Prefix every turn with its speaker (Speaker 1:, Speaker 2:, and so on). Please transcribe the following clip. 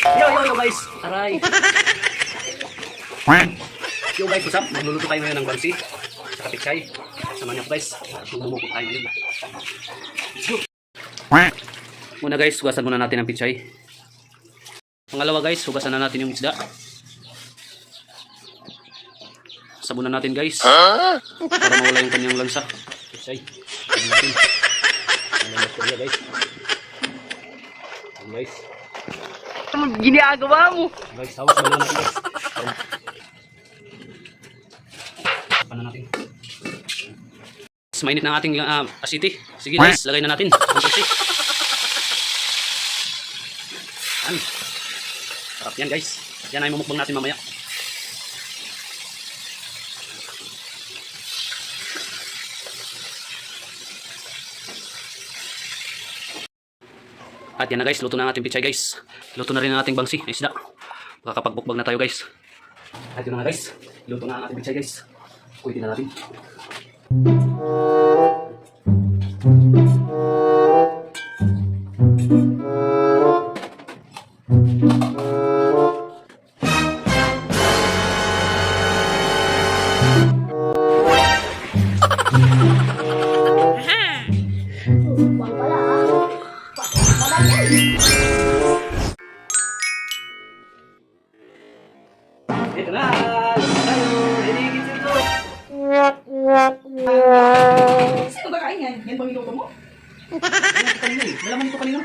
Speaker 1: Yo guys! Aray! Yo guys, what's up? Magluluto tayo ngayon ng bangsi. Saka pichay. Samahan niyo ako guys. Magbubukod tayo ngayon. Let's go! Muna guys, hugasan muna natin ang pichay. Pangalawa guys, hugasan na natin yung isda. Sabunan natin guys. Para mawala yung kanyang lansa. Pichay. Sabunan natin. Sabunan natin guys. Guys.
Speaker 2: Ano ginagawa mo?
Speaker 1: Guys, hawas ba natin guys? Paano natin? Mas mainit na ang ating asiti. Sige guys, lagay na natin ang pagsi. Yan. Sarap yan guys. Yan ay mumukbang natin mamaya. At yan na guys, luto na ang ating pichay guys. Luto na rin ang ating bangsi, isda. Makakapagbukbag na tayo guys. At yun na nga guys, luto na ang ating pichay guys. Kulitin na natin. Ito na! Tayo! Hinigit ito!
Speaker 2: Sino ba kain yan? Yan bang minuto mo?
Speaker 1: Ano ito kanina eh? Malaman ito kanina.